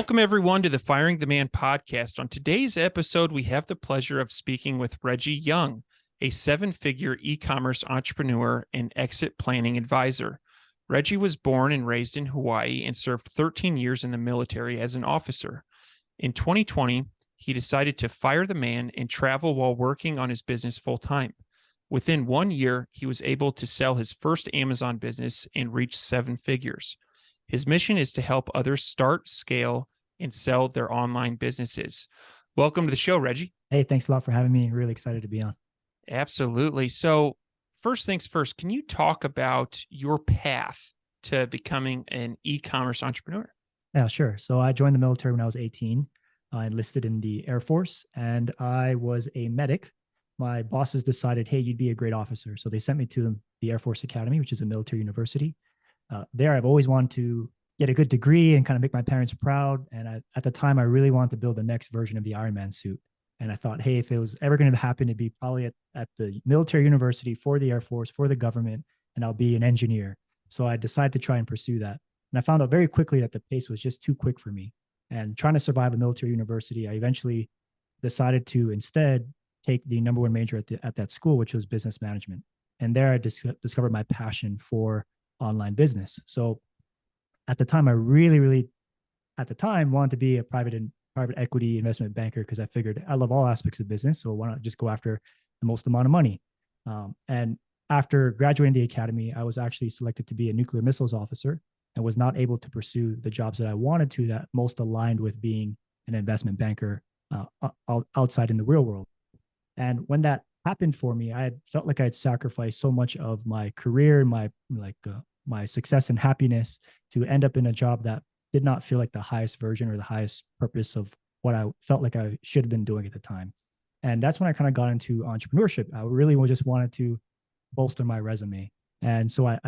Welcome, everyone, to the Firing the Man podcast. On today's episode, we have the pleasure of speaking with Reggie Young, a seven-figure e-commerce entrepreneur and exit planning advisor. Reggie was born and raised in Hawaii and served 13 years in the military as an officer. In 2020, he decided to fire the man and travel while working on his business full-time. Within 1 year, he was able to sell his first Amazon business and reach seven figures. His mission is to help others start, scale, and sell their online businesses. Welcome to the show, Reggie. Hey, thanks a lot for having me. Really excited to be on. Absolutely. So first things first, can you talk about your path to becoming an e-commerce entrepreneur? Yeah, sure. So I joined the military when I was 18. I enlisted in the Air Force and I was a medic. My bosses decided, hey, you'd be a great officer. So they sent me to the Air Force Academy, which is a military university. There, I've always wanted to get a good degree and kind of make my parents proud. And at the time, I really wanted to build the next version of the Iron Man suit. And I thought, hey, if it was ever going to happen, it'd be probably at the military university for the Air Force, for the government, and I'll be an engineer. So I decided to try and pursue that. And I found out very quickly that the pace was just too quick for me. And trying to survive a military university, I eventually decided to instead take the number one major at that school, which was business management. And there I discovered my passion for online business. So at the time, I really wanted to be a private equity investment banker because I figured I love all aspects of business. So why not just go after the most amount of money? And after graduating the academy, I was actually selected to be a nuclear missiles officer and was not able to pursue the jobs that I wanted to that most aligned with being an investment banker outside in the real world. And when that happened for me, I had felt like I had sacrificed so much of my career, my success and happiness to end up in a job that did not feel like the highest version or the highest purpose of what I felt like I should have been doing at the time. And that's when I kind of got into entrepreneurship. I really just wanted to bolster my resume. And so I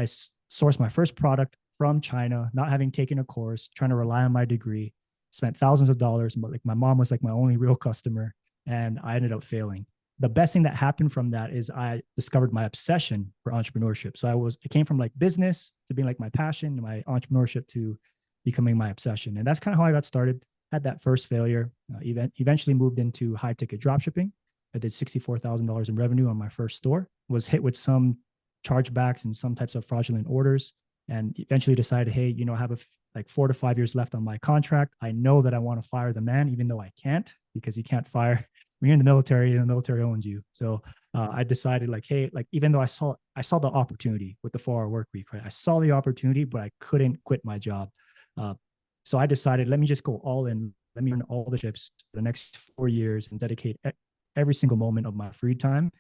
sourced my first product from China, not having taken a course, trying to rely on my degree, spent thousands of dollars, but like my mom was like my only real customer, and I ended up failing. The best thing that happened from that is I discovered my obsession for entrepreneurship. So it came from like business to being like my passion, and my entrepreneurship to becoming my obsession. And that's kind of how I got started. Had that first failure, eventually moved into high ticket dropshipping. I did $64,000 in revenue on my first store, was hit with some chargebacks and some types of fraudulent orders, and eventually decided, hey, I have like 4 to 5 years left on my contract. I know that I want to fire the man, even though I can't, because you can't fire when you're in the military and the military owns you. So I decided like, hey, like, even though I saw the opportunity with the 4-hour work week, right? I saw the opportunity, but I couldn't quit my job. So I decided, let me just go all in. Let me earn all the chips for the next 4 years and dedicate every single moment of my free time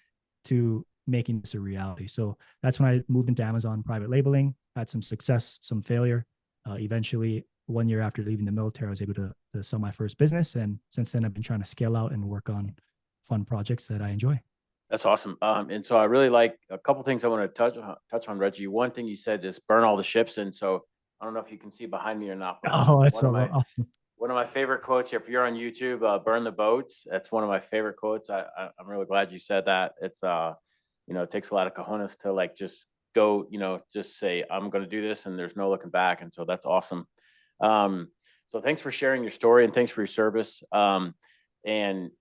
to making this a reality. So that's when I moved into Amazon private labeling, had some success, some failure. Eventually, 1 year after leaving the military, I was able to sell my first business. And since then, I've been trying to scale out and work on fun projects that I enjoy. That's awesome. And so I really like a couple things I want to touch on, Reggie. One thing you said is burn all the ships. And so I don't know if you can see behind me or not. Oh, that's awesome. One of my favorite quotes, if you're on YouTube, burn the boats. That's one of my favorite quotes. I'm really glad you said that. It's, it takes a lot of cojones to like just go, just say, I'm going to do this and there's no looking back. And so that's awesome. So thanks for sharing your story and thanks for your service. And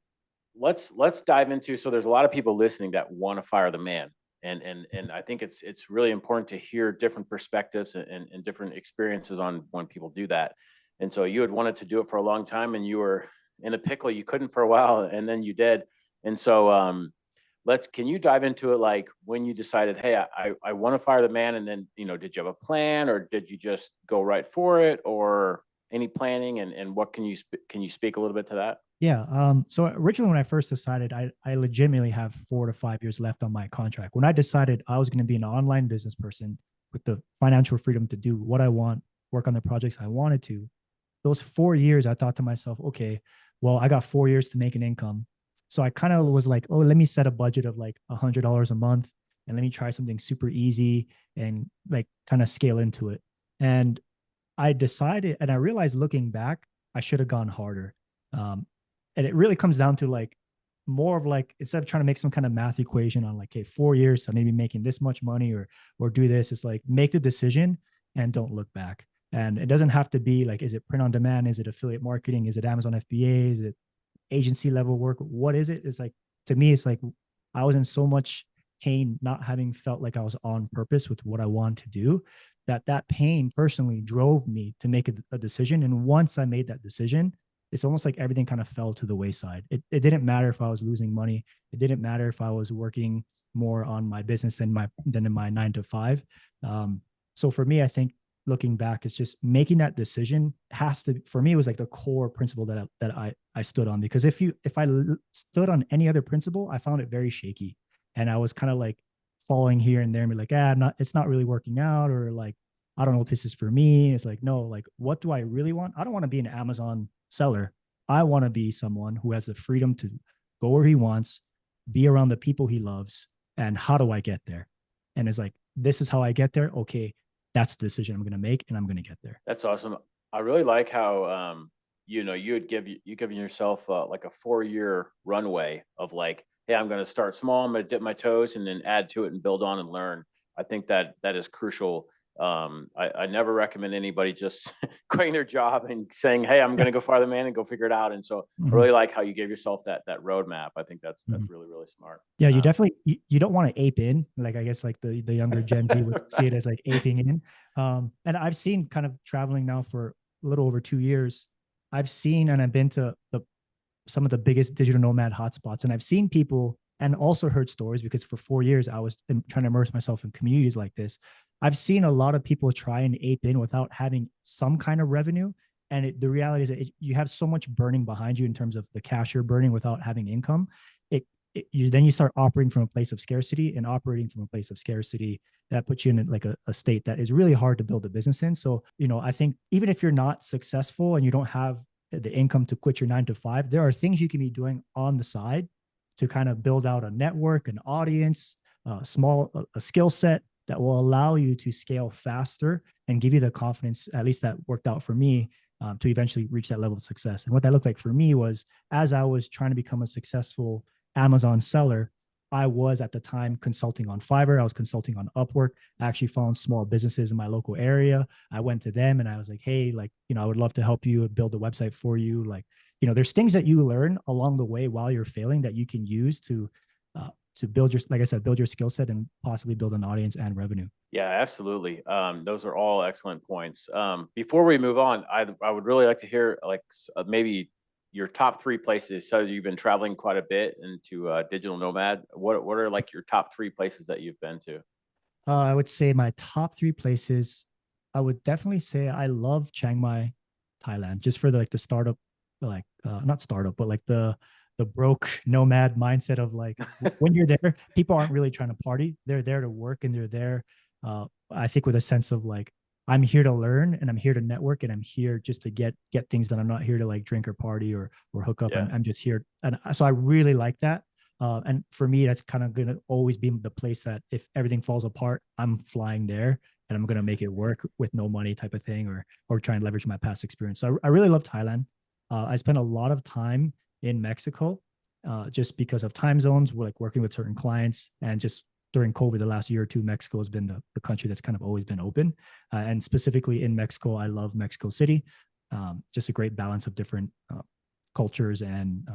let's dive into, so there's a lot of people listening that want to fire the man. And I think it's really important to hear different perspectives and different experiences on when people do that. And so you had wanted to do it for a long time and you were in a pickle, you couldn't for a while, and then you did. And so can you dive into it, like when you decided, hey, I want to fire the man, and then, did you have a plan or did you just go right for it, or any planning, and what can you speak a little bit to that? Yeah. So originally when I first decided, I legitimately have 4 to 5 years left on my contract. When I decided I was going to be an online business person with the financial freedom to do what I want, work on the projects I wanted to, those 4 years, I thought to myself, okay, well, I got 4 years to make an income. So I kind of was like, oh, let me set a budget of like $100 a month and let me try something super easy and like kind of scale into it. And I decided, and I realized looking back, I should have gone harder. And it really comes down to like more of like, instead of trying to make some kind of math equation on like, hey, 4 years, so maybe making this much money or do this, it's like make the decision and don't look back. And it doesn't have to be like, is it print on demand? Is it affiliate marketing? Is it Amazon FBA? Is it agency level work? What is it? It's like, to me, it's like I was in so much pain not having felt like I was on purpose with what I want to do, that pain personally drove me to make a decision. And once I made that decision, it's almost like everything kind of fell to the wayside. It didn't matter if I was losing money. It didn't matter if I was working more on my business than in my 9 to 5. So for me, I think looking back, it's just making that decision has to, for me, it was like the core principle that I stood on. Because if I stood on any other principle, I found it very shaky. And I was kind of like falling here and there and be like, it's not really working out, or like, I don't know if this is for me. It's like, no, like, what do I really want? I don't want to be an Amazon seller. I want to be someone who has the freedom to go where he wants, be around the people he loves. And how do I get there? And it's like, this is how I get there. Okay, that's the decision I'm going to make, and I'm going to get there. That's awesome. I really like how, you given yourself like a 4-year runway of like, hey, I'm going to start small. I'm going to dip my toes and then add to it and build on and learn. I think that is crucial. I never recommend anybody just quitting their job and saying, hey, I'm going to go fire the man and go figure it out. And so I really like how you gave yourself that roadmap. I think that's really, really smart. Yeah, you definitely, you don't want to ape in. Like, I guess like the younger Gen Z would see it as like aping in. And I've seen, kind of traveling now for a little over 2 years, I've seen and I've been to some of the biggest digital nomad hotspots, and I've seen people and also heard stories, because for 4 years I was trying to immerse myself in communities like this. I've seen a lot of people try and ape in without having some kind of revenue. And the reality is that you have so much burning behind you in terms of the cash you're burning without having income. Then you start operating from a place of scarcity, and operating from a place of scarcity, that puts you in like a state that is really hard to build a business in. So, I think even if you're not successful and you don't have the income to quit your 9 to 5, there are things you can be doing on the side to kind of build out a network, an audience, a skill set that will allow you to scale faster and give you the confidence, at least that worked out for me, to eventually reach that level of success. And what that looked like for me was, as I was trying to become a successful Amazon seller, I was at the time consulting on Fiverr. I was consulting on Upwork. I actually found small businesses in my local area. I went to them and I was like, hey, like, I would love to help you build a website for you. Like, there's things that you learn along the way while you're failing that you can use to build your, like I said, build your skill set and possibly build an audience and revenue. Yeah, absolutely. Those are all excellent points. Before we move on, I would really like to hear like maybe your top 3 places. So you've been traveling quite a bit into digital nomad. What are like your top 3 places that you've been to? I would say my top 3 places, I would definitely say I love Chiang Mai, Thailand, just for the startup, like not startup, but like the broke nomad mindset of like, when you're there, people aren't really trying to party. They're there to work, and they're there, I think, with a sense of like, I'm here to learn, and I'm here to network, and I'm here just to get things done. I'm not here to like drink or party or hook up. Yeah. I'm just here. And so I really like that. And for me, that's kind of going to always be the place that if everything falls apart, I'm flying there and I'm going to make it work with no money type of thing, or try and leverage my past experience. So I really love Thailand. I spent a lot of time in Mexico, just because of time zones. We're like working with certain clients, and just during COVID, the last year or two, Mexico has been the country that's kind of always been open. And specifically in Mexico, I love Mexico City. Just a great balance of different cultures, and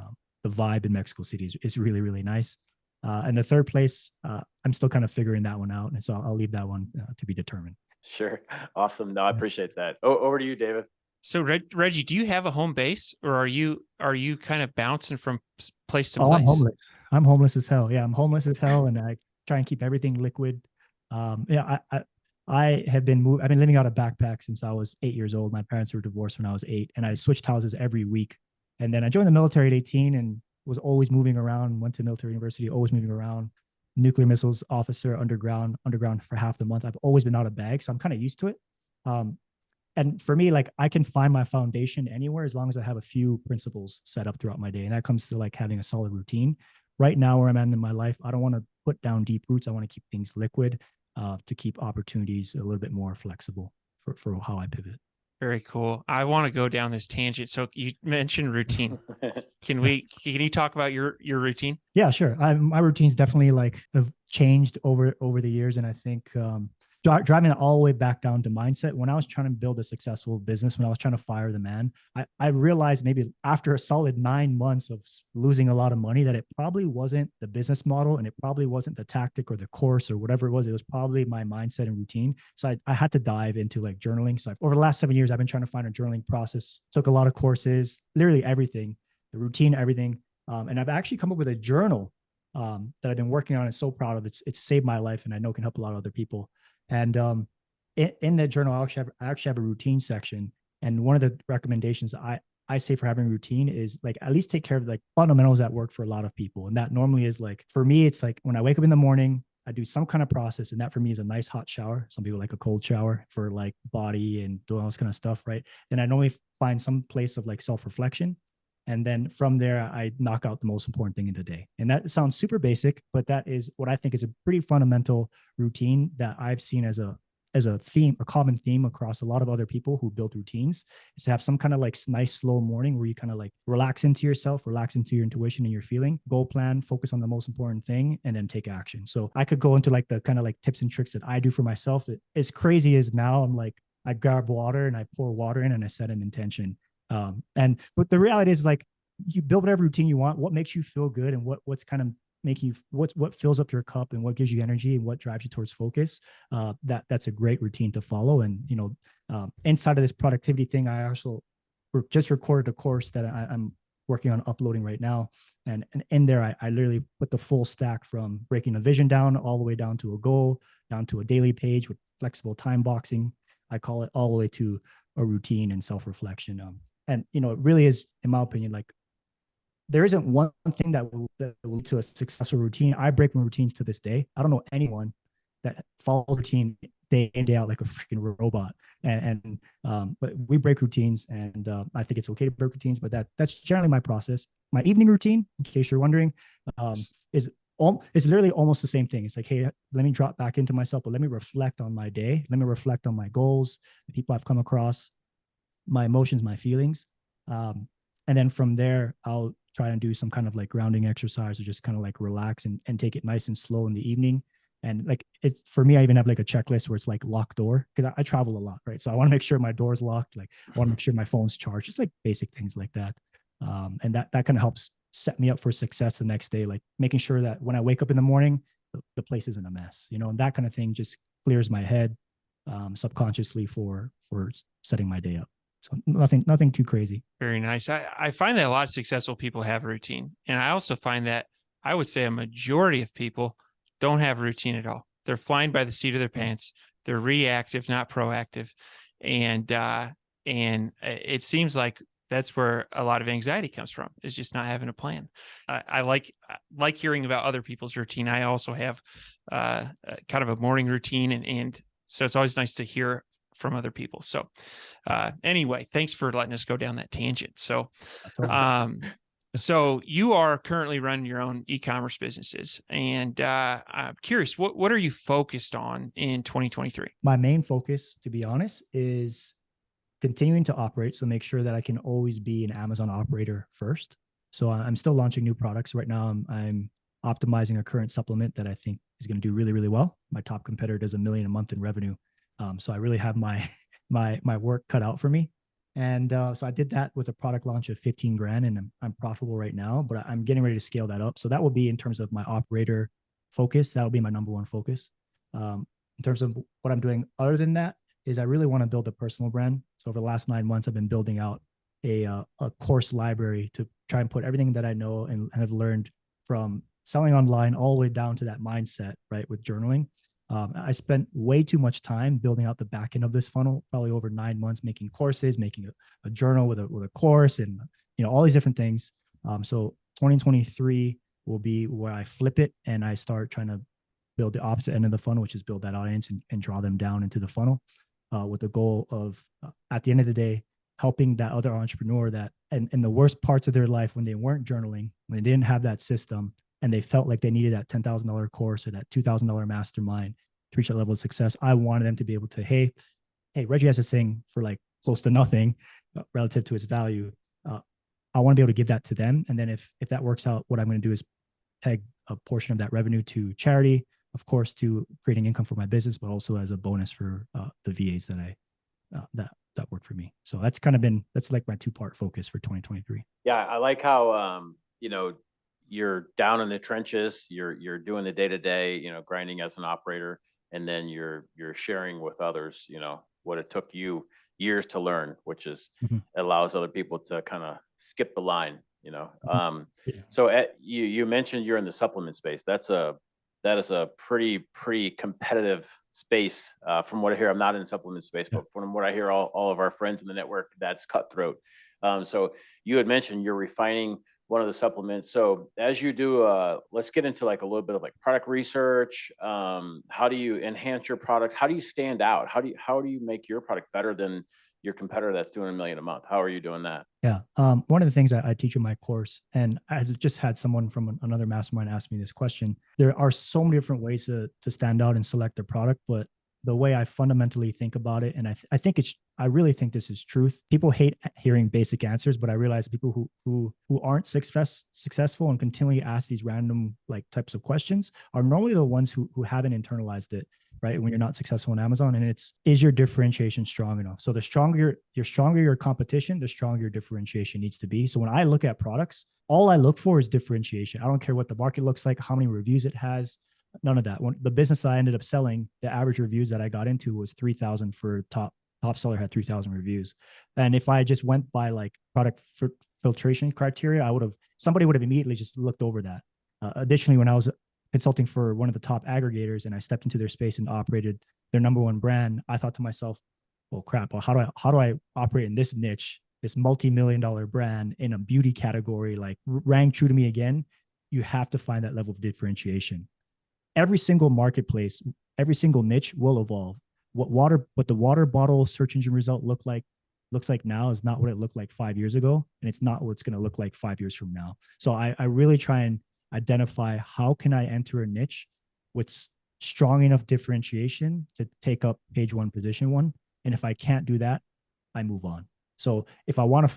the vibe in Mexico City is really, really nice. And the third place, I'm still kind of figuring that one out. And so I'll leave that one to be determined. Sure. Awesome. No, I appreciate that. Over to you, David. So Reggie, do you have a home base, or are you kind of bouncing from place to place? I'm homeless. I'm homeless as hell. Yeah, I'm homeless as hell, and I try and keep everything liquid. I have been I've been living out of backpack since I was 8 years old. My parents were divorced when I was 8, and I switched houses every week. And then I joined the military at 18 and was always moving around. Went to military university, always moving around. Nuclear missiles officer, underground for half the month. I've always been out of bag, so I'm kind of used to it. And for me, like, I can find my foundation anywhere as long as I have a few principles set up throughout my day. And that comes to like having a solid routine. Right now, where I'm at in my life, I don't want to put down deep roots. I want to keep things liquid, to keep opportunities a little bit more flexible for how I pivot. Very cool. I want to go down this tangent. So you mentioned routine. Can you talk about your routine? Yeah, sure. My routines definitely like have changed over the years. And I think, driving it all the way back down to mindset. When I was trying to build a successful business, when I was trying to fire the man, I realized maybe after a solid 9 months of losing a lot of money that it probably wasn't the business model, and it probably wasn't the tactic or the course or whatever it was. It was probably my mindset and routine. So I had to dive into like journaling. So over the last 7 years, I've been trying to find a journaling process, took a lot of courses, literally everything, the routine, everything. And I've actually come up with a journal that I've been working on and so proud of. It's saved my life, and I know can help a lot of other people. And in that journal, I actually have a routine section. And one of the recommendations I say for having a routine is like at least take care of like fundamentals that work for a lot of people. And that normally is like, for me, it's like when I wake up in the morning, I do some kind of process. And that for me is a nice hot shower. Some people like a cold shower for like body and doing all this kind of stuff, right? Then I normally find some place of like self-reflection. And then from there, I knock out the most important thing in the day. And that sounds super basic, but that is what I think is a pretty fundamental routine that I've seen as a theme, a common theme across a lot of other people who build routines, is to have some kind of like nice slow morning where you kind of like relax into yourself, relax into your intuition and your feeling, goal plan, focus on the most important thing, and then take action. So I could go into like the kind of like tips and tricks that I do for myself. As crazy as now, I'm like, I grab water and I pour water in and I set an intention. But the reality is like you build whatever routine you want, what makes you feel good and what's kind of making you, what fills up your cup and what gives you energy and what drives you towards focus. That's a great routine to follow. And, inside of this productivity thing, I also just recorded a course that I'm working on uploading right now. And in there, I literally put the full stack from breaking a vision down all the way down to a goal, down to a daily page with flexible time boxing. I call it all the way to a routine and self-reflection. And it really is, in my opinion, like there isn't one thing that will lead to a successful routine. I break my routines to this day. I don't know anyone that follows routine day in, day out like a freaking robot. But we break routines, and I think it's okay to break routines. But that's generally my process. My evening routine, in case you're wondering, is literally almost the same thing. It's like, hey, let me drop back into myself, but let me reflect on my day. Let me reflect on my goals, the people I've come across, my emotions, my feelings. And then from there, I'll try and do some kind of like grounding exercise or just kind of like relax and take it nice and slow in the evening. And like it's for me, I even have like a checklist where it's like locked door, because I travel a lot, right? So I want to make sure my door's locked. Like I want to make sure my phone's charged, just like basic things like that. And that kind of helps set me up for success the next day, like making sure that when I wake up in the morning, the place isn't a mess, and that kind of thing just clears my head subconsciously for setting my day up. So nothing too crazy. Very nice. I find that a lot of successful people have a routine. And I also find that I would say a majority of people don't have a routine at all. They're flying by the seat of their pants. They're reactive, not proactive. And it seems like that's where a lot of anxiety comes from, is just not having a plan. I like hearing about other people's routine. I also have kind of a morning routine, and so it's always nice to hear from other people. So anyway, thanks for letting us go down that tangent. So so you are currently running your own e-commerce businesses, and I'm curious, what are you focused on in 2023? My main focus, to be honest, is continuing to operate. So make sure that I can always be an Amazon operator first. So I'm still launching new products right now. I'm optimizing a current supplement that I think is going to do really, really well. My top competitor does $1 million a month in revenue. So I really have my work cut out for me. And so I did that with a product launch of 15 grand, and I'm profitable right now, but I'm getting ready to scale that up. So that will be in terms of my operator focus. That will be my number one focus. In terms of what I'm doing other than that is I really want to build a personal brand. So over the last 9 months, I've been building out a course library to try and put everything that I know and have learned from selling online all the way down to that mindset, right, with journaling. I spent way too much time building out the back end of this funnel, probably over 9 months, making courses, making a journal with a course, and all these different things. So 2023 will be where I flip it and I start trying to build the opposite end of the funnel, which is build that audience and draw them down into the funnel, with the goal of at the end of the day helping that other entrepreneur that in the worst parts of their life, when they weren't journaling, when they didn't have that system, and they felt like they needed that $10,000 course or that $2,000 mastermind to reach that level of success. I wanted them to be able to, hey, Reggie has this thing for like close to nothing relative to its value. I want to be able to give that to them. And then if that works out, what I'm going to do is peg a portion of that revenue to charity, of course, to creating income for my business, but also as a bonus for the VAs that that work for me. So that's like my 2-part focus for 2023. Yeah, I like how you're down in the trenches, you're doing the day-to-day, grinding as an operator, and then you're sharing with others, what it took you years to learn, which is allows other people to kind of skip the line, Yeah. So you mentioned you're in the supplement space. That is a pretty competitive space. From what I hear, I'm not in the supplement space, but from what I hear, all of our friends in the network, that's cutthroat. So you had mentioned you're refining one of the supplements. So as you do, let's get into like a little bit of like product research. How do you enhance your product? How do you stand out? How do you make your product better than your competitor that's doing $1 million a month? How are you doing that? Yeah. One of the things I teach in my course, and I just had someone from another mastermind ask me this question. There are so many different ways to stand out and select a product, but the way I fundamentally think about it, and I really think this is truth. People hate hearing basic answers, but I realize people who aren't successful and continually ask these random like types of questions are normally the ones who haven't internalized it, right? When you're not successful on Amazon, and is your differentiation strong enough? So the stronger your competition, the stronger your differentiation needs to be. So when I look at products, all I look for is differentiation. I don't care what the market looks like, how many reviews it has, none of that. When the business I ended up selling, the average reviews that I got into was 3,000 for top seller had 3,000 reviews. And if I just went by like product filtration criteria, somebody would have immediately just looked over that. Additionally, when I was consulting for one of the top aggregators and I stepped into their space and operated their number one brand, I thought to myself, well, crap, well, how do I operate in this niche, this multi-million-dollar brand in a beauty category, like rang true to me again? You have to find that level of differentiation. Every single marketplace, every single niche will evolve. What the water bottle search engine result looks like now is not what it looked like 5 years ago, and it's not what it's going to look like 5 years from now. So I really try and identify how can I enter a niche with strong enough differentiation to take up page 1, position 1, and if I can't do that, I move on. So if I want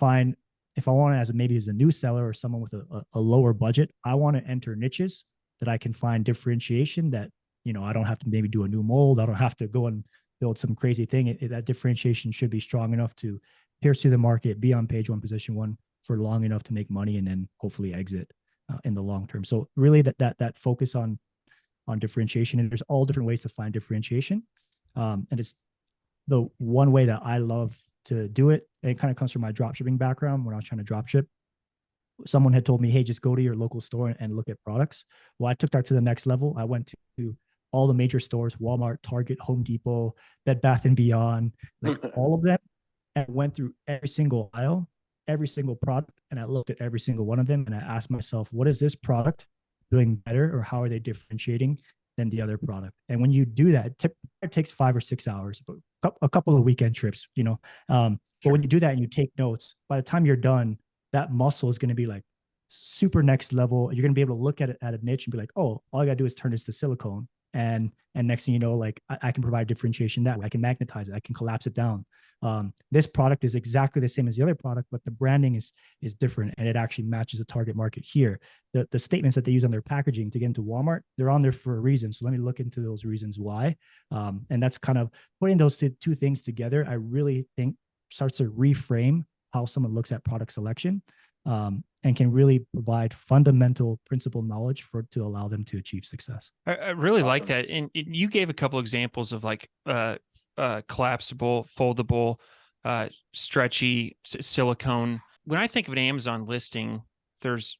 maybe as a new seller or someone with a lower budget, I want to enter niches that I can find differentiation that, I don't have to maybe do a new mold. I don't have to go and build some crazy thing. That differentiation should be strong enough to pierce through the market, be on page 1, position 1 for long enough to make money, and then hopefully exit in the long term. So really that focus on differentiation, and there's all different ways to find differentiation. And it's the one way that I love to do it. And it kind of comes from my dropshipping background. When I was trying to dropship, someone had told me, hey, just go to your local store and look at products. Well, I took that to the next level. I went to all the major stores, Walmart, Target, Home Depot, Bed Bath & Beyond, like all of them, and went through every single aisle, every single product, and I looked at every single one of them, and I asked myself, what is this product doing better, or how are they differentiating than the other product? And when you do that, it takes 5 or 6 hours, but a couple of weekend trips, but when you do that and you take notes, by the time you're done, that muscle is going to be like super next level. You're going to be able to look at it at a niche and be like, oh, all I got to do is turn this to silicone. And next thing you know, like I can provide differentiation that way. I can magnetize it. I can collapse it down. This product is exactly the same as the other product, but the branding is different, and it actually matches the target market here. The statements that they use on their packaging to get into Walmart, they're on there for a reason. So let me look into those reasons why. And that's kind of putting those two things together, I really think starts to reframe how someone looks at product selection, and can really provide fundamental principle knowledge to allow them to achieve success. I really like that. And you gave a couple examples of like collapsible, foldable, stretchy, silicone. When I think of an Amazon listing, there's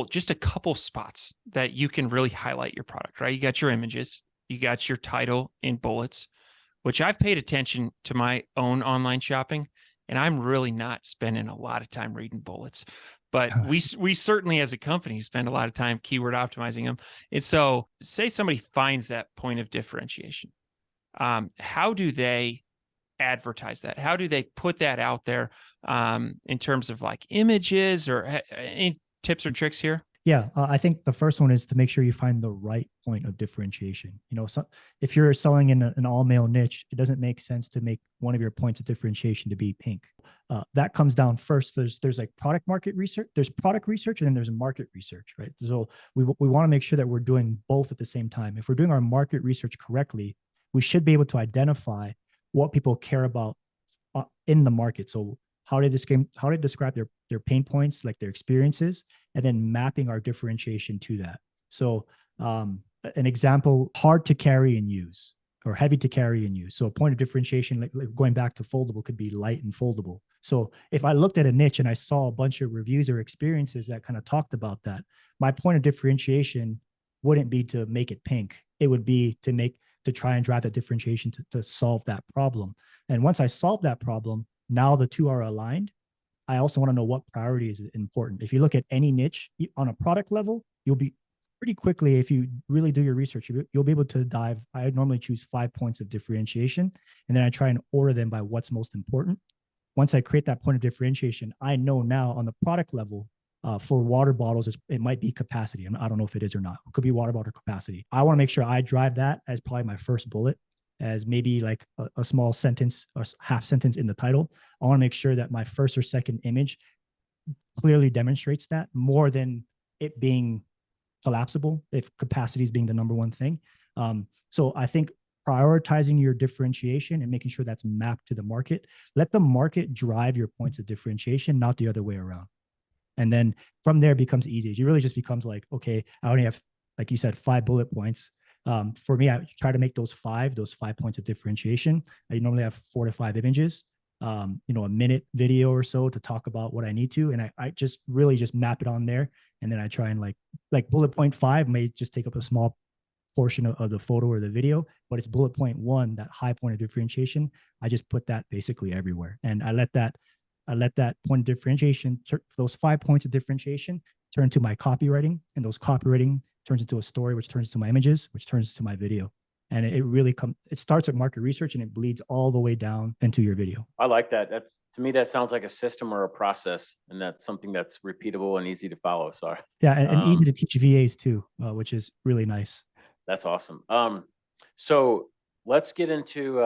just a couple spots that you can really highlight your product, right? You got your images, you got your title in bullets, which I've paid attention to my own online shopping. And I'm really not spending a lot of time reading bullets, but we certainly as a company spend a lot of time keyword optimizing them. And so say somebody finds that point of differentiation. How do they advertise that? How do they put that out there in terms of like images, or any tips or tricks here? Yeah, I think the first one is to make sure you find the right point of differentiation. So if you're selling in an all male niche, it doesn't make sense to make one of your points of differentiation to be pink. That comes down first. There's like product market research, there's product research, and then there's market research, right? So we want to make sure that we're doing both at the same time. If we're doing our market research correctly, we should be able to identify what people care about in the market. So how they describe their pain points, like their experiences, and then mapping our differentiation to that. So an example, hard to carry and use or heavy to carry and use. So a point of differentiation, like going back to foldable, could be light and foldable. So if I looked at a niche and I saw a bunch of reviews or experiences that kind of talked about that, my point of differentiation wouldn't be to make it pink. It would be to try and drive that differentiation to solve that problem. And once I solve that problem, now the two are aligned. I also want to know what priority is important. If you look at any niche on a product level, you'll be pretty quickly, if you really do your research, you'll be able to dive. I normally choose 5 points of differentiation, and then I try and order them by what's most important. Once I create that point of differentiation, I know now on the product level, for water bottles, it might be capacity. I don't know if it is or not. It could be water bottle capacity. I want to make sure I drive that as probably my first bullet, as maybe like a small sentence or half sentence in the title. I want to make sure that my first or second image clearly demonstrates that, more than it being collapsible, if capacity is being the number one thing. So I think prioritizing your differentiation and making sure that's mapped to the market. Let the market drive your points of differentiation, not the other way around. And then from there, it becomes easy. It really just becomes like, okay, I only have, like you said, 5 bullet points. For me, I try to make those 5 points of differentiation. I normally have 4 to 5 images, a minute video or so to talk about what I need to. And I just really just map it on there. And then I try and like bullet point 5 may just take up a small portion of the photo or the video, but it's bullet point 1, that high point of differentiation. I just put that basically everywhere. And I let that point of differentiation, those 5 points of differentiation, turn to my copywriting, and those copywriting turns into a story, which turns to my images, which turns to my video. And it starts at market research and it bleeds all the way down into your video. I like that. To me, that sounds like a system or a process, and that's something that's repeatable and easy to follow. Sorry. Yeah, and easy to teach VAs too, which is really nice. That's awesome. So let's get into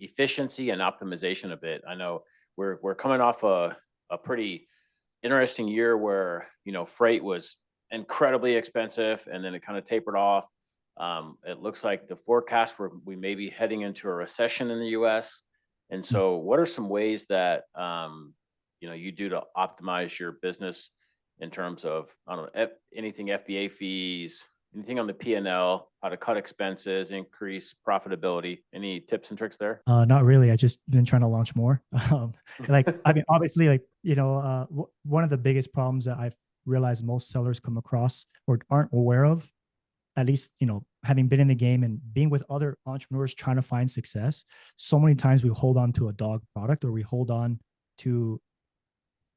efficiency and optimization a bit. I know we're coming off a pretty interesting year where freight was incredibly expensive, and then it kind of tapered off. It looks like the forecast we may be heading into a recession in the U.S. And so, what are some ways that you do to optimize your business in terms of, I don't know, anything FBA fees, anything on the P&L, how to cut expenses, increase profitability? Any tips and tricks there? Not really. I just been trying to launch more. Obviously, one of the biggest problems that I've realized most sellers come across or aren't aware of, at least, having been in the game and being with other entrepreneurs trying to find success, so many times we hold on to a dog product, or we hold on to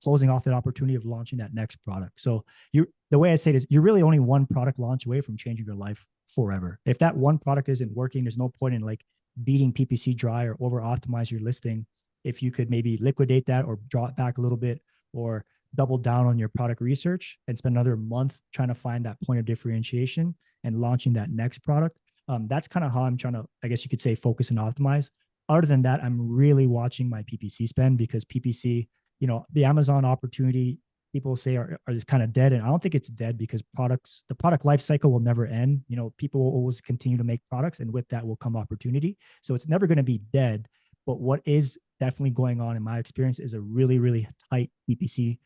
closing off that opportunity of launching that next product. So the way I say it is, you're really only one product launch away from changing your life forever. If that one product isn't working, there's no point in beating PPC dry or over optimize your listing. If you could maybe liquidate that or draw it back a little bit, or double down on your product research and spend another month trying to find that point of differentiation and launching that next product. That's kind of how I'm trying to, I guess you could say, focus and optimize. Other than that, I'm really watching my PPC spend, because PPC, the Amazon opportunity, people say are kind of dead. And I don't think it's dead, because the product life cycle will never end. People will always continue to make products, and with that will come opportunity. So it's never going to be dead. But what is definitely going on in my experience is a really, really tight PPC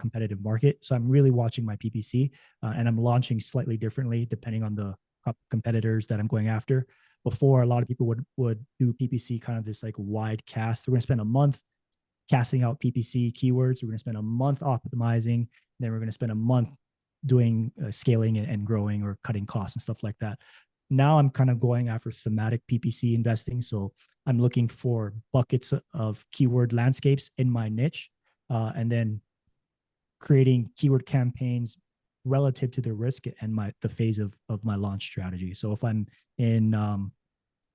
competitive market. So I'm really watching my PPC, and I'm launching slightly differently depending on the competitors that I'm going after. Before, a lot of people would do PPC kind of this wide cast. We're going to spend a month casting out PPC keywords. We're going to spend a month optimizing. Then we're going to spend a month doing scaling and growing or cutting costs and stuff like that. Now I'm kind of going after thematic PPC investing. So I'm looking for buckets of keyword landscapes in my niche, and then creating keyword campaigns relative to the risk and the phase of my launch strategy. So if I'm in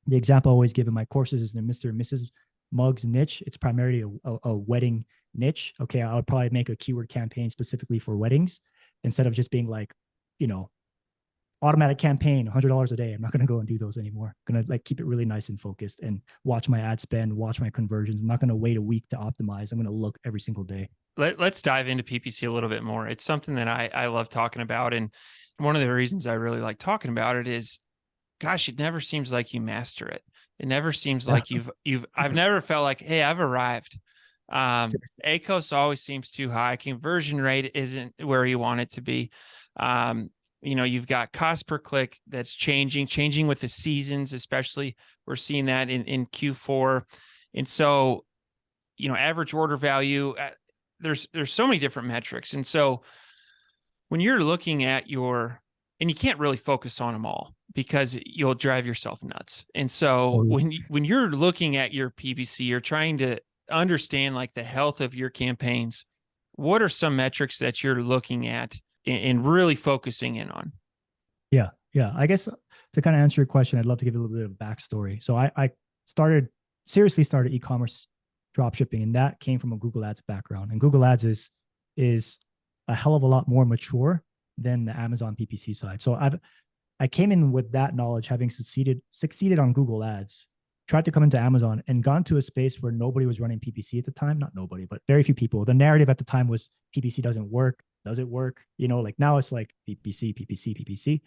the example I always give in my courses is the Mr. and Mrs. Muggs niche, it's primarily a wedding niche. Okay, I would probably make a keyword campaign specifically for weddings. instead of just being like, you know, automatic campaign, $100 a day. I'm not going to go and do those anymore. I'm going to like keep it really nice and focused and watch my ad spend, watch my conversions. I'm not going to wait a week to optimize. I'm going to look every single day. Let's dive into PPC a little bit more. It's something that I love talking about. And one of the reasons I really like talking about it is, gosh, it never seems like you master it. It never seems like I've never felt like, hey, I've arrived. ACOS always seems too high. Conversion rate isn't where you want it to be. You've got cost per click that's changing with the seasons, especially we're seeing that in Q4. And so, average order value, there's so many different metrics. And so when you're looking at and you can't really focus on them all because you'll drive yourself nuts. And so when you're looking at your PPC, you're trying to understand like the health of your campaigns. What are some metrics that you're looking at and really focusing in on? Yeah. I guess to kind of answer your question, I'd love to give a little bit of backstory. So I seriously started e-commerce drop shipping, and that came from a Google Ads background. And Google Ads is a hell of a lot more mature than the Amazon PPC side. So I came in with that knowledge, having succeeded on Google Ads, tried to come into Amazon and gone to a space where nobody was running PPC at the time. Not nobody, but very few people. The narrative at the time was PPC doesn't work. Does it work? Like now it's like PPC.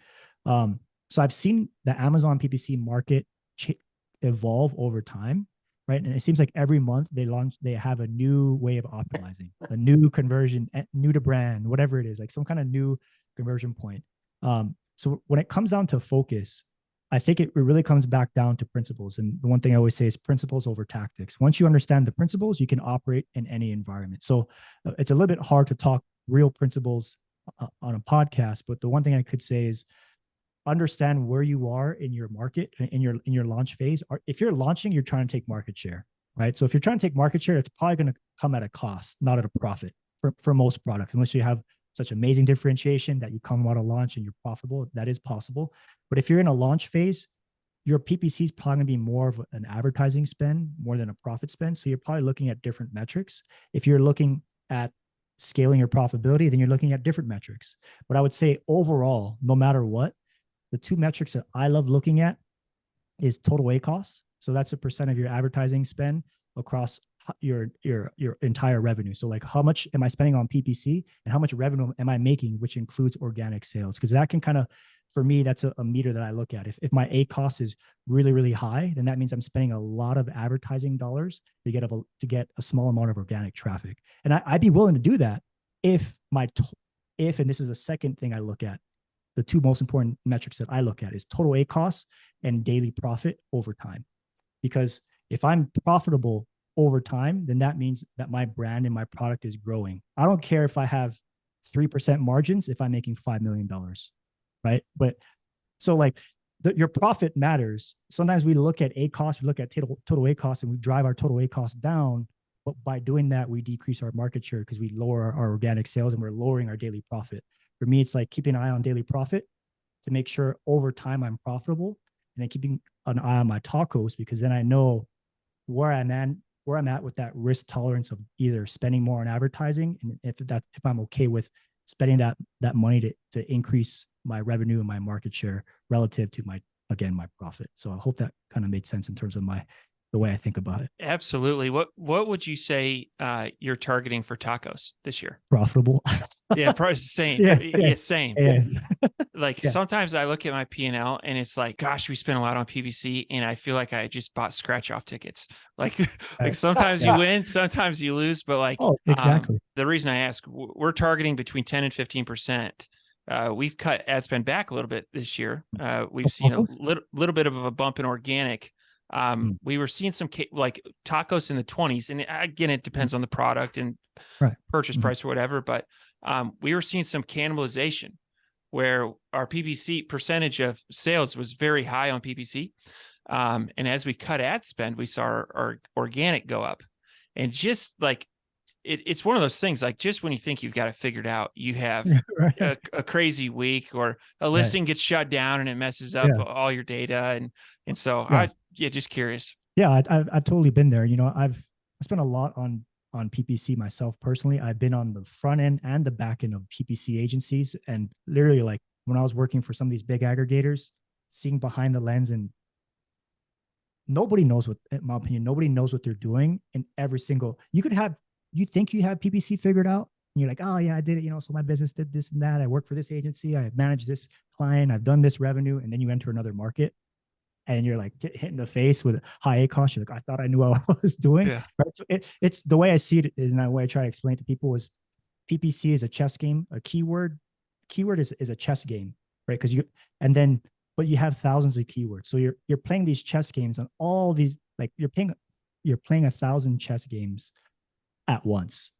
So I've seen the Amazon PPC market evolve over time, right? And it seems like every month they have a new way of optimizing, a new conversion, new to brand, whatever it is, like some kind of new conversion point. So when it comes down to focus, I think it really comes back down to principles. And the one thing I always say is principles over tactics. Once you understand the principles, you can operate in any environment. So it's a little bit hard to talk real principles on a podcast, but the one thing I could say is understand where you are in your market, in your launch phase. If you're launching, you're trying to take market share, right? So if you're trying to take market share, it's probably going to come at a cost, not at a profit for most products, unless you have such amazing differentiation that you come out of launch and you're profitable. That is possible. But if you're in a launch phase, your PPC is probably going to be more of an advertising spend more than a profit spend. So you're probably looking at different metrics. If you're looking at scaling your profitability, then you're looking at different metrics. But I would say overall, no matter what, the two metrics that I love looking at is total ACOS. So that's a percent of your advertising spend across your entire revenue. So like how much am I spending on PPC and how much revenue am I making, which includes organic sales? Because that can kind of, for me, that's a meter that I look at. If my ACOS is really, really high, then that means I'm spending a lot of advertising dollars to get a small amount of organic traffic. And I'd be willing to do that if and this is the second thing I look at, the two most important metrics that I look at is total ACOS and daily profit over time. Because if I'm profitable over time, then that means that my brand and my product is growing. I don't care if I have 3% margins if I'm making $5 million, right? But so like your profit matters. Sometimes we look at ACOS, we look at total ACOS and we drive our total ACOS down. But by doing that, we decrease our market share because we lower our organic sales and we're lowering our daily profit. For me, it's like keeping an eye on daily profit to make sure over time I'm profitable, and then keeping an eye on my tacos because then I know where I'm at with that risk tolerance of either spending more on advertising, and if I'm okay with spending that money to increase my revenue and my market share relative to my profit. So I hope that kind of made sense in terms of the way I think about it. Absolutely. What would you say you're targeting for tacos this year? Profitable. Yeah, probably same. Yeah, same. Yeah. Like sometimes I look at my P&L and it's like, gosh, we spent a lot on PPC and I feel like I just bought scratch off tickets. Like sometimes you win, sometimes you lose, but like, exactly. The reason I ask, we're targeting between 10 and 15%. We've cut ad spend back a little bit this year. We've seen a little bit of a bump in organic. We were seeing some like tacos in the 20s, and again, it depends on the product and purchase price or whatever, but we were seeing some cannibalization where our PPC percentage of sales was very high on PPC. And as we cut ad spend, we saw our organic go up. And just like, it's one of those things, like just when you think you've got it figured out, you have a crazy week or a listing gets shut down and it messes up all your data. And so just curious. Yeah, I've totally been there. I spent a lot on on PPC myself personally. I've been on the front end and the back end of PPC agencies, and literally like when I was working for some of these big aggregators, seeing behind the lens, and nobody knows what, in my opinion, nobody knows what they're doing in every single, you think you have PPC figured out. And you're like, oh yeah, I did it. So my business did this and that. I work for this agency. I manage this client. I've done this revenue. And then you enter another market and you're like get hit in the face with high ACOS. You're like, I thought I knew what I was doing. Yeah. Right? So it's the way I see it, and the way I try to explain it to people is PPC is a chess game. A keyword is a chess game, right? Because but you have thousands of keywords. So you're playing these chess games on all these, like you're playing 1,000 chess games at once.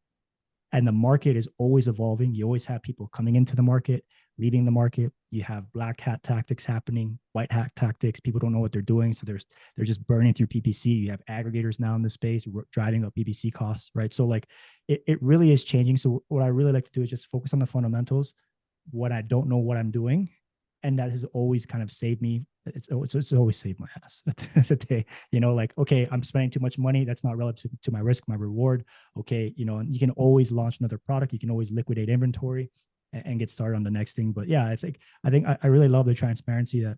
And the market is always evolving. You always have people coming into the market, leaving the market. You have black hat tactics happening, white hat tactics. People don't know what they're doing. So they're just burning through PPC. You have aggregators now in the space driving up PPC costs, right? So like it really is changing. So what I really like to do is just focus on the fundamentals, what I don't know what I'm doing. And that has always kind of saved me. It's always saved my ass at the end of the day. Like, okay, I'm spending too much money. That's not relative to my risk, my reward. Okay, and you can always launch another product. You can always liquidate inventory and get started on the next thing. But yeah, I think I really love the transparency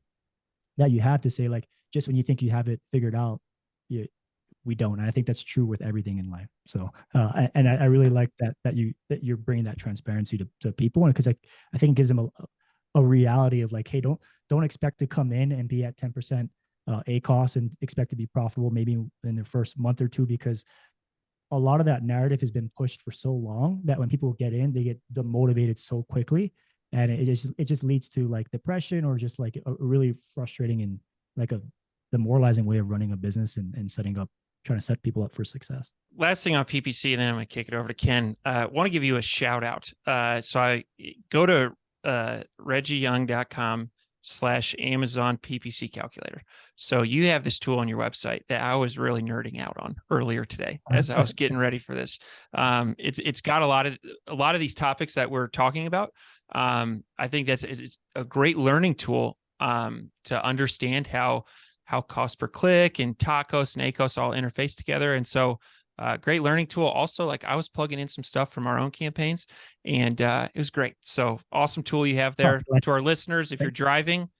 that you have to say, like, just when you think you have it figured out, we don't. And I think that's true with everything in life. So, I really like that you're bringing that transparency to people, and because I think it gives them a reality of like, hey, don't expect to come in and be at 10% ACOS and expect to be profitable maybe in the first month or two, because a lot of that narrative has been pushed for so long that when people get in, they get demotivated so quickly, and it just leads to like depression or just like a really frustrating and like a demoralizing way of running a business and trying to set people up for success. Last thing on PPC, and then I'm going to kick it over to Ken. I want to give you a shout out. So I go to reggieyoung.com/Amazon PPC calculator. So you have this tool on your website that I was really nerding out on earlier today as I was getting ready for this. It's got a lot of these topics that we're talking about. I think it's a great learning tool to understand how cost per click and TACOS and ACOS all interface together. And so great learning tool. Also, like I was plugging in some stuff from our own campaigns, and it was great. So awesome tool you have there. To our listeners, if you're driving,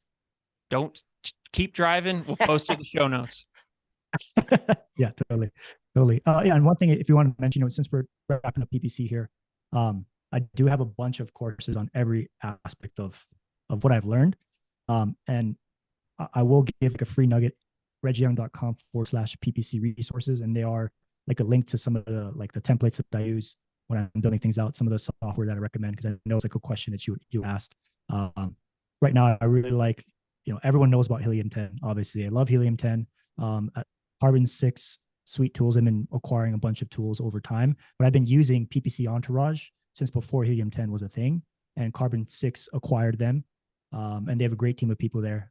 don't keep driving. We'll post it in the show notes. Yeah, totally. Yeah, and one thing, if you want to mention, since we're wrapping up PPC here, I do have a bunch of courses on every aspect of what I've learned, and I will give like a free nugget, reggieyoung.com/PPC resources, and they are like a link to some of the like the templates that I use when I'm building things out, some of the software that I recommend, because I know it's like a question that you asked. Right now, I really like, everyone knows about Helium 10. Obviously, I love Helium 10. At Carbon 6 Suite tools, I've been acquiring a bunch of tools over time, but I've been using PPC Entourage since before Helium 10 was a thing, and Carbon 6 acquired them, and they have a great team of people there.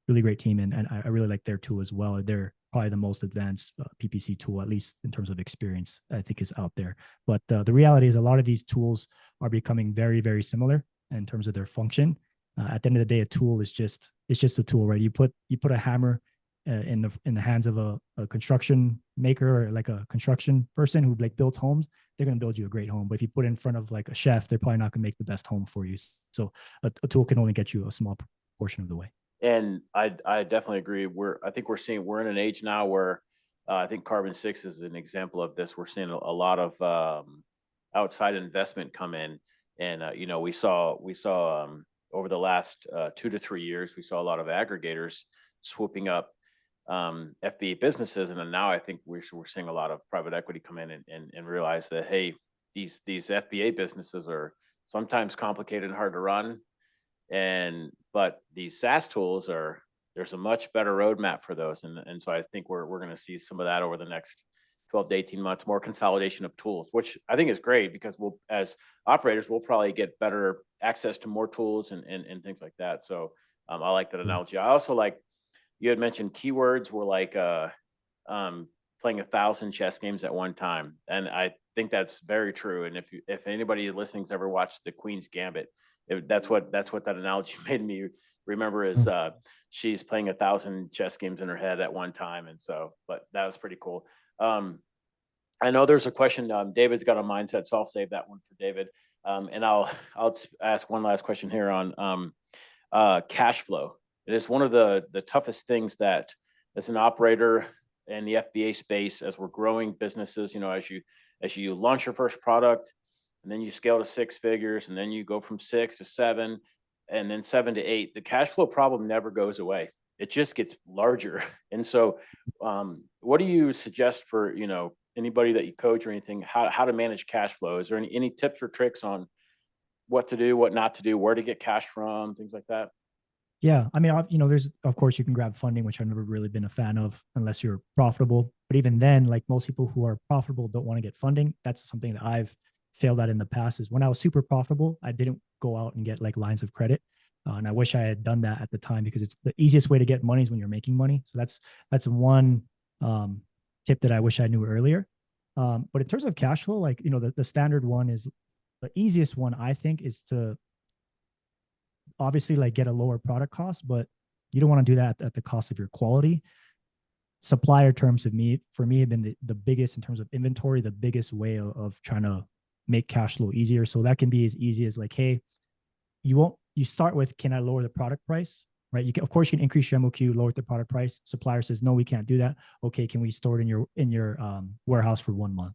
Really great team, and I really like their tool as well. They're probably the most advanced PPC tool, at least in terms of experience, I think is out there. But the reality is a lot of these tools are becoming very, very similar in terms of their function. At the end of the day, a tool is just a tool, right? You put a hammer in the hands of a construction maker or like a construction person who like builds homes, they're going to build you a great home. But if you put it in front of like a chef, they're probably not going to make the best home for you. So a tool can only get you a small portion of the way. And I definitely agree. I think we're in an age now where I think Carbon 6 is an example of this. We're seeing a lot of outside investment come in, and we saw over the last 2 to 3 years, we saw a lot of aggregators swooping up FBA businesses, and then now I think we're seeing a lot of private equity come in and realize that, hey, these FBA businesses are sometimes complicated and hard to run. But these SaaS tools there's a much better roadmap for those. And so I think we're going to see some of that over the next 12 to 18 months, more consolidation of tools, which I think is great, because as operators, we'll probably get better access to more tools and things like that. So I like that analogy. I also like, you had mentioned keywords were like playing 1,000 chess games at one time. And I think that's very true. And if anybody listening's ever watched the Queen's Gambit, that's what that analogy made me remember, is she's playing 1,000 chess games in her head at one time. And so, but that was pretty cool. I know there's a question. David's got a mindset, so I'll save that one for David. And I'll ask one last question here on cash flow. It is one of the toughest things that, as an operator in the FBA space, as we're growing businesses, as you launch your first product, and then you scale to six figures, and then you go from 6 to 7, and then 7 to 8. The cash flow problem never goes away. It just gets larger. And so, what do you suggest for anybody that you coach or anything, how to manage cash flow? Is there any tips or tricks on what to do, what not to do, where to get cash from, things like that? Yeah, I mean, there's, of course, you can grab funding, which I've never really been a fan of unless you're profitable. But even then, like most people who are profitable don't want to get funding. That's something that I've failed at in the past. Is when I was super profitable, I didn't go out and get like lines of credit, and I wish I had done that at the time, because it's the easiest way to get money is when you're making money. So that's one tip that I wish I knew earlier. But in terms of cash flow, like the standard one is the easiest one, I think, is to obviously like get a lower product cost, but you don't want to do that at the cost of your quality. Supplier terms for me have been the biggest in terms of inventory, the biggest way of trying to make cash flow easier. So that can be as easy as like, hey, you start with, can I lower the product price? Right. Of course you can increase your MOQ, lower the product price. Supplier says, no, we can't do that. Okay. Can we store it in your warehouse for 1 month?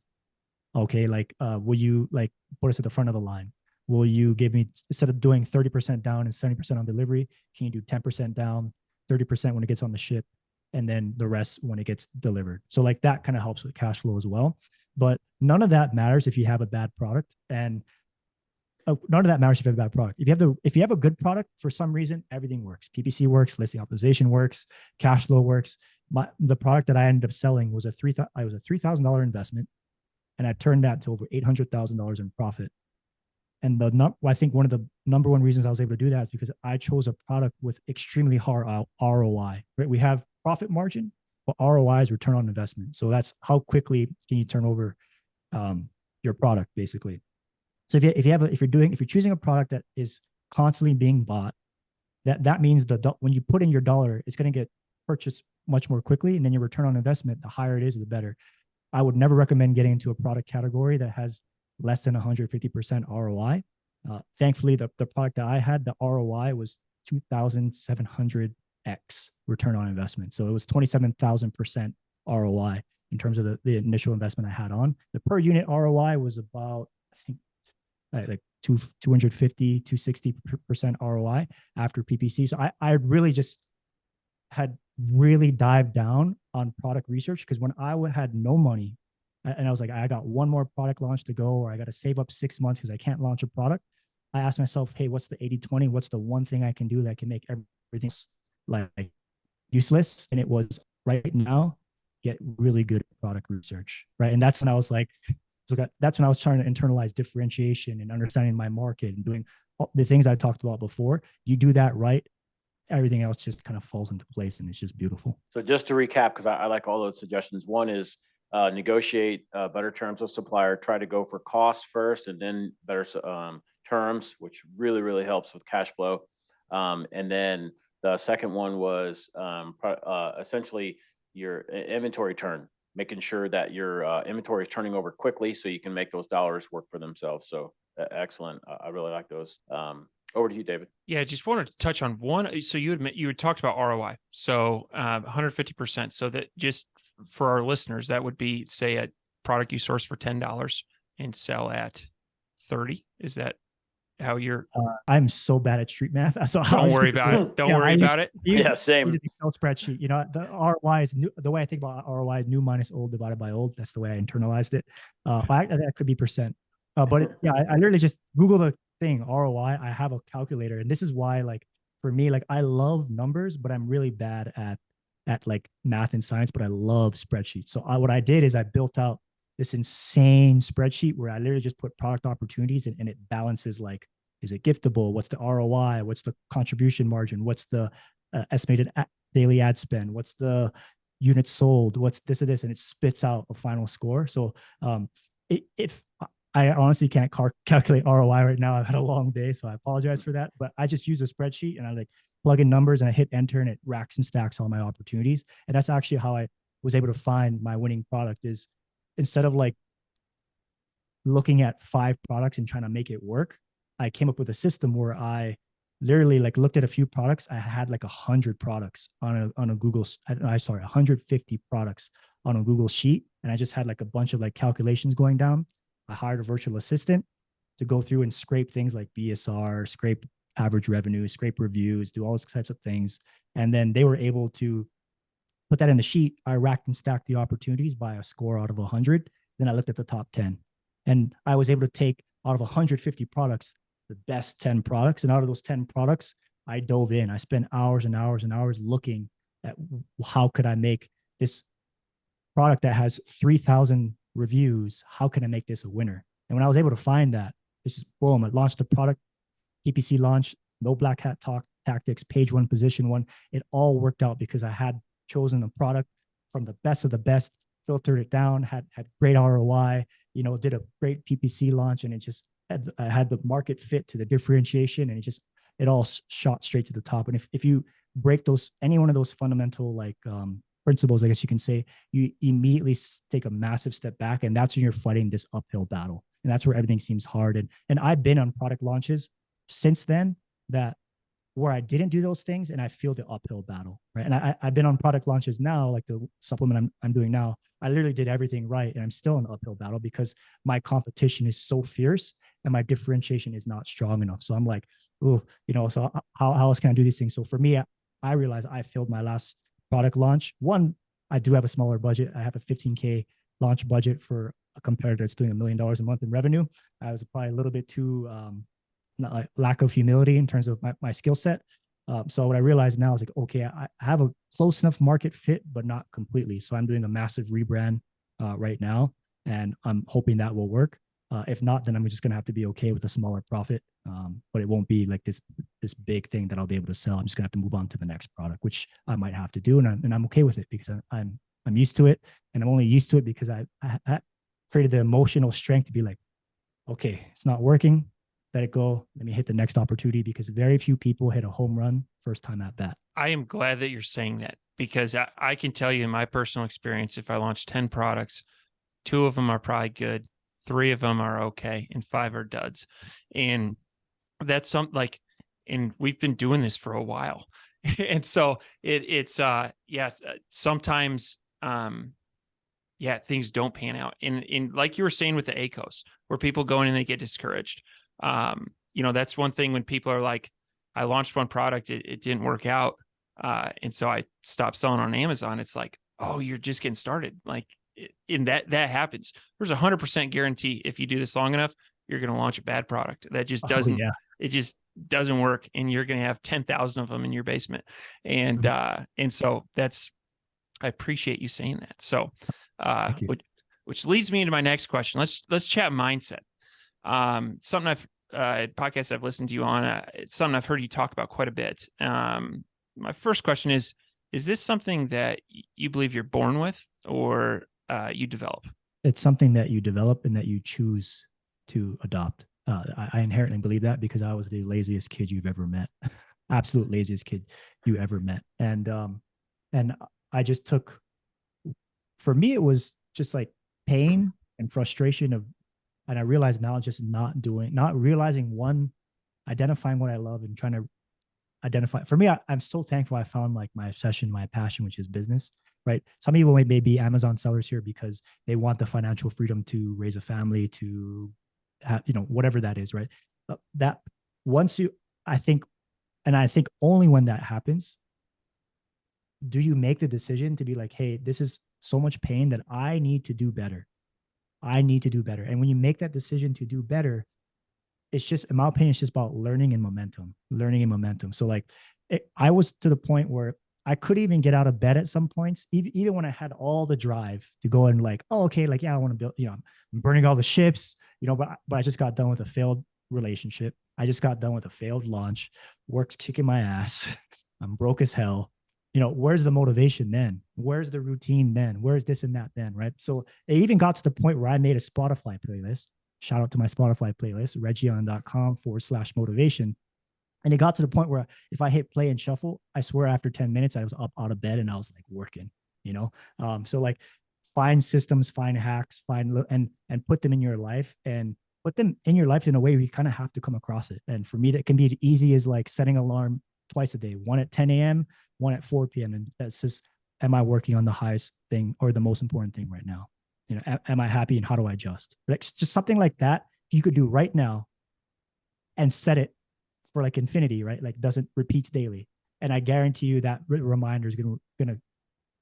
Okay. Like, will you like put us at the front of the line? Will you give me, instead of doing 30% down and 70% on delivery, can you do 10% down, 30% when it gets on the ship, and then the rest when it gets delivered? So like that kind of helps with cash flow as well. But none of that matters if you have a bad product, and none of that matters if you have a bad product. If you have a good product, for some reason, everything works. PPC works, listing optimization works, cash flow works. The product that I ended up selling was a $3,000 investment, and I turned that to over $800,000 in profit. And I think one of the number one reasons I was able to do that is because I chose a product with extremely high ROI. Right? We have profit margin, but ROI is return on investment. So that's how quickly can you turn over your product, basically. So if you're choosing a product that is constantly being bought, that means when you put in your dollar, it's going to get purchased much more quickly, and then your return on investment, the higher it is, the better. I would never recommend getting into a product category that has less than 150% ROI. Thankfully, the product that I had, the ROI was 2,700x return on investment. So it was 27,000% ROI in terms of the initial investment I had on. The per unit ROI was about, I think, like 250, 260% ROI after PPC. So I really just had really dived down on product research, because when I had no money, and I was like, I got one more product launch to go, or I got to save up 6 months because I can't launch a product. I asked myself, hey, what's the 80-20? What's the one thing I can do that can make everything like useless? And it was, right now, get really good at product research, right? And that's when I was like, that's when I was trying to internalize differentiation and understanding my market and doing the things I talked about before. You do that right, everything else just kind of falls into place, and it's just beautiful. So just to recap, because I like all those suggestions. One is negotiate better terms with supplier. Try to go for cost first, and then better terms, which really, really helps with cash flow. And then the second one was essentially your inventory turn, making sure that your inventory is turning over quickly so you can make those dollars work for themselves. So excellent. I really like those. Over to you, David. Yeah, I just wanted to touch on one. So you had talked about ROI. So 150%. So that, just for our listeners, that would be, say, a product you source for $10 and sell at 30. Is that how you're? I'm so bad at street math. So don't worry about it. Don't worry about it. Yeah, same. The Excel spreadsheet. The ROI is new. The way I think about ROI, new minus old divided by old. That's the way I internalized it. That could be percent. But I literally just Google the thing ROI. I have a calculator, and this is why, like, for me, like, I love numbers, but I'm really bad at like math and science, but I love spreadsheets. So what I did is I built out this insane spreadsheet where I literally just put product opportunities, and it balances, like, is it giftable? What's the ROI? What's the contribution margin? What's the estimated daily ad spend? What's the units sold? What's this or this? And it spits out a final score. So if I honestly can't calculate ROI right now, I've had a long day, so I apologize for that. But I just use a spreadsheet, and I like plug in numbers, and I hit enter, and it racks and stacks all my opportunities. And that's actually how I was able to find my winning product. Is instead of like looking at 5 products and trying to make it work, I came up with a system where I literally like looked at a few products. I had like 100 products on a Google, I sorry, 150 products on a Google sheet. And I just had like a bunch of like calculations going down. I hired a virtual assistant to go through and scrape things like BSR, scrape average revenue, scrape reviews, do all those types of things. And then they were able to put that in the sheet. I racked and stacked the opportunities by a score out of 100. Then I looked at the top 10. And I was able to take out of 150 products, the best 10 products. And out of those 10 products, I dove in. I spent hours and hours and hours looking at how could I make this product that has 3,000 reviews, how can I make this a winner? And when I was able to find that, this is boom, I launched the product, PPC launch, no black hat talk tactics, page 1, position 1. It all worked out because I had chosen a product from the best of the best, filtered it down, had great ROI, did a great PPC launch, and it just had the market fit to the differentiation, and it all shot straight to the top. And if you break any one of those fundamental like principles, I guess you can say, you immediately take a massive step back, and that's when you're fighting this uphill battle, and that's where everything seems hard. And I've been on product launches since then that where I didn't do those things, and I feel the uphill battle, right? And I've been on product launches now, like the supplement I'm doing now. I literally did everything right, and I'm still in an uphill battle because my competition is so fierce and my differentiation is not strong enough. So I'm like, oh, so how else can I do these things? So for me, I realized I failed my last product launch. One, I do have a smaller budget. I have a 15K launch budget for a competitor that's doing $1 million a month in revenue. I was probably a little bit too not like lack of humility in terms of my skill set. So what I realized now is like, okay, I have a close enough market fit, but not completely. So I'm doing a massive rebrand right now, and I'm hoping that will work. If not, then I'm just going to have to be okay with a smaller profit, but it won't be like this big thing that I'll be able to sell. I'm just going to have to move on to the next product, which I might have to do, and I'm okay with it because I'm used to it, and I'm only used to it because I created the emotional strength to be like, okay, it's not working. Let it go. Let me hit the next opportunity, because very few people hit a home run first time at bat. I am glad that you're saying that, because I can tell you in my personal experience, if I launch 10 products, 2 of them are probably good, 3 of them are okay, and 5 are duds. And that's and we've been doing this for a while. And so sometimes, things don't pan out. And like you were saying with the ACOS, where people go in and they get discouraged. That's one thing when people are like, I launched one product, it didn't work out. And so I stopped selling on Amazon. It's like, oh, you're just getting started. Like in that happens. There's 100% guarantee if you do this long enough, you're going to launch a bad product. That just doesn't, it just doesn't work. And you're going to have 10,000 of them in your basement. And, and so I appreciate you saying that. So, which leads me into my next question. Let's chat mindset. Something podcast I've listened to you on, it's something I've heard you talk about quite a bit. My first question is this something that you believe you're born with, or you develop? It's something that you develop and that you choose to adopt. I inherently believe that because I was the laziest kid you've ever met, absolute laziest kid you ever met. And I just took, for me, it was just like pain and frustration and I realized now just not realizing identifying what I love and trying to identify. For me, I'm so thankful I found like my obsession, my passion, which is business, right? Some people may be Amazon sellers here because they want the financial freedom to raise a family, to have, whatever that is, right? That once I think only when that happens, do you make the decision to be like, hey, this is so much pain that I need to do better. I need to do better. And when you make that decision to do better, it's just, in my opinion, it's just about learning and momentum. So like I was to the point where I couldn't even get out of bed at some points, even when I had all the drive to go and like, oh, okay, like, yeah, I want to build, I'm burning all the ships, but I just got done with a failed relationship. I just got done with a failed launch, work's kicking my ass. I'm broke as hell. Where's the motivation then? Where's the routine then? Where's this and that then, right? So it even got to the point where I made a Spotify playlist. Shout out to my Spotify playlist, reggieyoung.com/motivation. And it got to the point where if I hit play and shuffle, I swear after 10 minutes, I was up out of bed and I was like working, So like find systems, find hacks, and put them in your life, and put them in your life in a way where you kind of have to come across it. And for me, that can be as easy as like setting an alarm twice a day, one at 10 a.m., one at 4 p.m. And that's just, am I working on the highest thing or the most important thing right now? You know, am I happy, and how do I adjust? Like just something like that you could do right now and set it for like infinity, right? Like doesn't repeats daily. And I guarantee you that reminder is gonna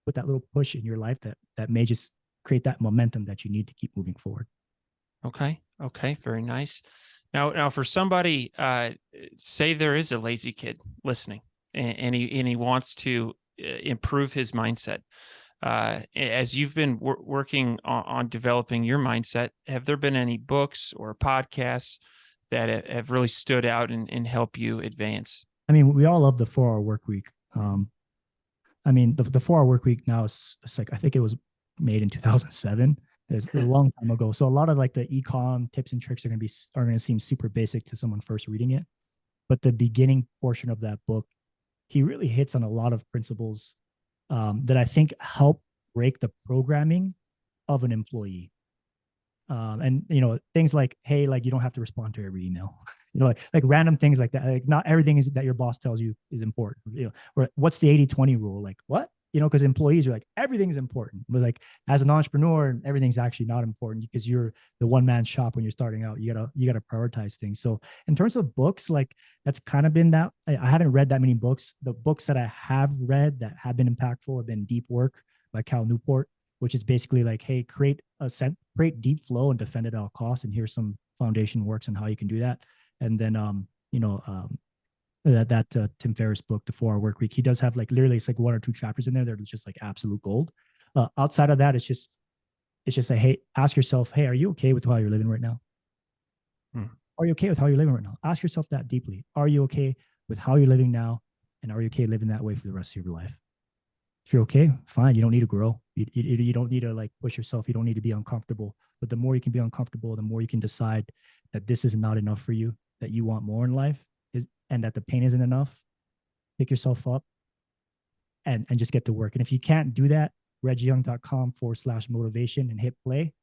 put that little push in your life that may just create that momentum that you need to keep moving forward. Okay. Very nice. Now for somebody, say there is a lazy kid listening, and he wants to improve his mindset. As you've been working on developing your mindset, have there been any books or podcasts that have really stood out and help you advance? I mean, we all love the 4-hour work week. I mean, the 4-hour work week now is, it's like, I think it was made in 2007. It's a long time ago. So a lot of like the e-com tips and tricks are going to seem super basic to someone first reading it. But the beginning portion of that book, he really hits on a lot of principles that I think help break the programming of an employee. And you know, things like, hey, like you don't have to respond to every email. You know, like random things like that. Like not everything is that your boss tells you is important. You know, or what's the 80-20 rule? Like what? You know, because employees are like, everything is important. But like as an entrepreneur, everything's actually not important because you're the one-man shop when you're starting out. You gotta prioritize things. So in terms of books, like that's kind of been that. I haven't read that many books. The books that I have read that have been impactful have been Deep Work by Cal Newport, which is basically like, hey, create deep flow and defend it at all costs. And here's some foundation works on how you can do that. And then, Tim Ferriss book, The 4-Hour Work Week, he does have like literally it's like 1 or 2 chapters in there that are just like absolute gold. Outside of that, it's just like, hey, ask yourself, hey, are you okay with how you're living right now? Are you okay with how you're living right now? Ask yourself that deeply. Are you okay with how you're living now? And are you okay living that way for the rest of your life? If you're okay, fine. You don't need to grow. You don't need to like push yourself. You don't need to be uncomfortable. But the more you can be uncomfortable, the more you can decide that this is not enough for you, that you want more in life, and that the pain isn't enough. Pick yourself up and just get to work. And if you can't do that, reggieyoung.com/motivation and hit play.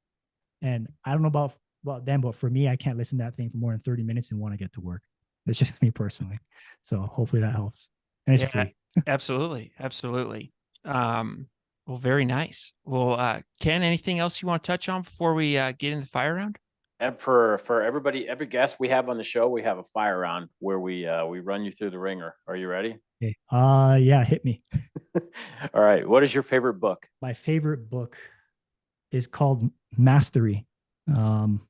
And I don't know about them, but for me, I can't listen to that thing for more than 30 minutes and want to get to work. It's just me personally. So hopefully that helps. And it's free. Absolutely. Well, very nice. Well, Ken, anything else you want to touch on before we get in the fire round? And for everybody, every guest we have on the show, we have a fire round where we run you through the ringer. Are you ready? Okay. Yeah, hit me. All right. What is your favorite book? My favorite book is called Mastery. I don't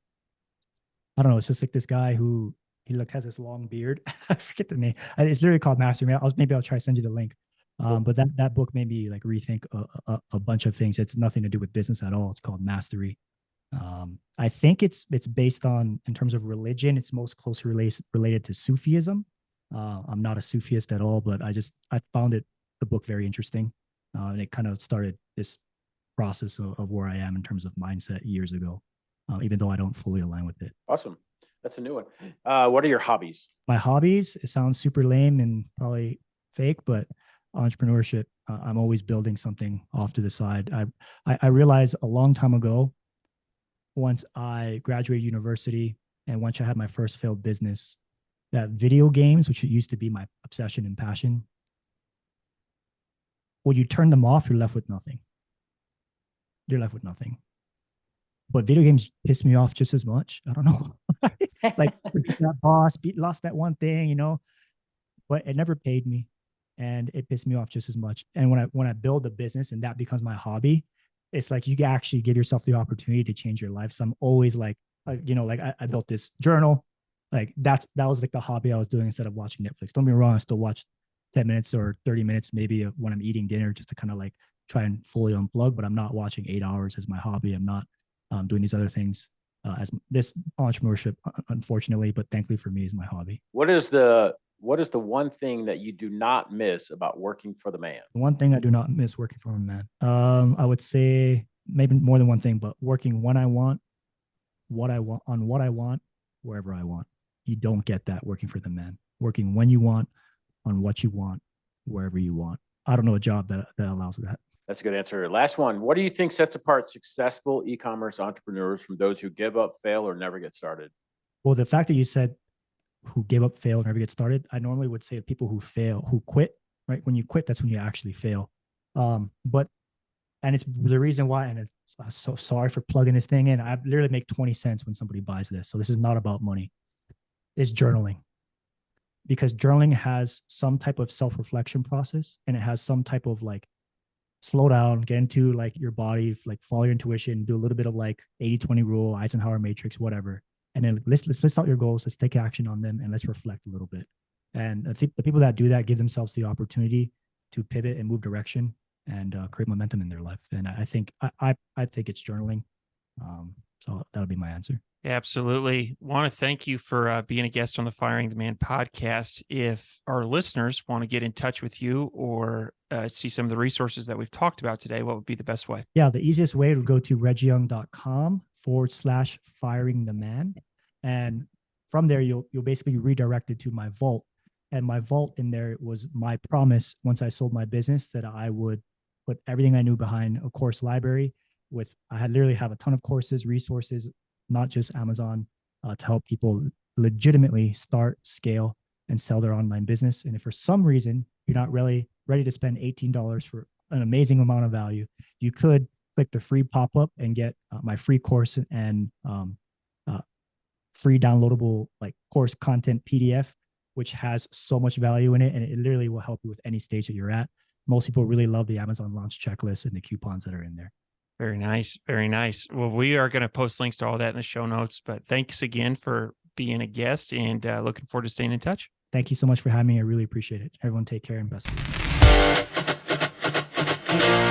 know. It's just like this guy who has this long beard. I forget the name. It's literally called Mastery. Maybe I'll try to send you the link. But that book made me like rethink a bunch of things. It's nothing to do with business at all. It's called Mastery. I think it's based on, in terms of religion, it's most closely related to Sufism. I'm not a Sufist at all, but I found the book very interesting. And it kind of started this process of where I am in terms of mindset years ago, even though I don't fully align with it. Awesome. That's a new one. What are your hobbies? My hobbies, it sounds super lame and probably fake, but entrepreneurship. I'm always building something off to the side. I realized a long time ago, once I graduated university and once I had my first failed business, that video games, which used to be my obsession and passion, when you turn them off, you're left with nothing. But video games piss me off just as much. I don't know. Like that boss lost that one thing, you know, but it never paid me. And it pissed me off just as much. And when I build a business and that becomes my hobby, it's like you can actually give yourself the opportunity to change your life. So I'm always like, I built this journal. Like that was like the hobby I was doing instead of watching Netflix. Don't be wrong, I still watch 10 minutes or 30 minutes maybe when I'm eating dinner just to kind of like try and fully unplug, but I'm not watching 8 hours as my hobby. I'm not doing these other things as this entrepreneurship, unfortunately, but thankfully for me, is my hobby. What is the one thing that you do not miss about working for the man? The one thing I do not miss working for a man, I would say maybe more than one thing, but working when I want, what I want, wherever I want. You don't get that working for the man. Working when you want, on what you want, wherever you want. I don't know a job that allows that. That's a good answer. Last one. What do you think sets apart successful e-commerce entrepreneurs from those who give up, fail, or never get started? Well, the fact that you said who give up, fail, never get started, I normally would say people who fail, who quit, right? When you quit, that's when you actually fail. But and it's the reason why, and it's so sorry for plugging this thing in. I literally make 20 cents when somebody buys this. So this is not about money. It's journaling. Because journaling has some type of self-reflection process, and it has some type of like slow down, get into like your body, like follow your intuition, do a little bit of like 80-20 rule, Eisenhower matrix, whatever. And then let's list out your goals. Let's take action on them and let's reflect a little bit. And I think the people that do that give themselves the opportunity to pivot and move direction and create momentum in their life. And I think I think it's journaling. So that'll be my answer. Yeah, absolutely. Want to thank you for being a guest on the Firing the Man podcast. If our listeners want to get in touch with you or see some of the resources that we've talked about today, what would be the best way? Yeah, the easiest way would go to reggieyoung.com/firing the man. And from there, you'll basically be redirected to my vault. And my vault in there was my promise once I sold my business that I would put everything I knew behind a course library with, I had literally have a ton of courses, resources, not just Amazon, to help people legitimately start, scale, and sell their online business. And if for some reason you're not really ready to spend $18 for an amazing amount of value, you could click the free pop-up and get my free course and free downloadable like course content PDF, which has so much value in it. And it literally will help you with any stage that you're at. Most people really love the Amazon launch checklist and the coupons that are in there. Very nice. Very nice. Well, we are going to post links to all that in the show notes, but thanks again for being a guest and looking forward to staying in touch. Thank you so much for having me. I really appreciate it. Everyone take care and best of luck.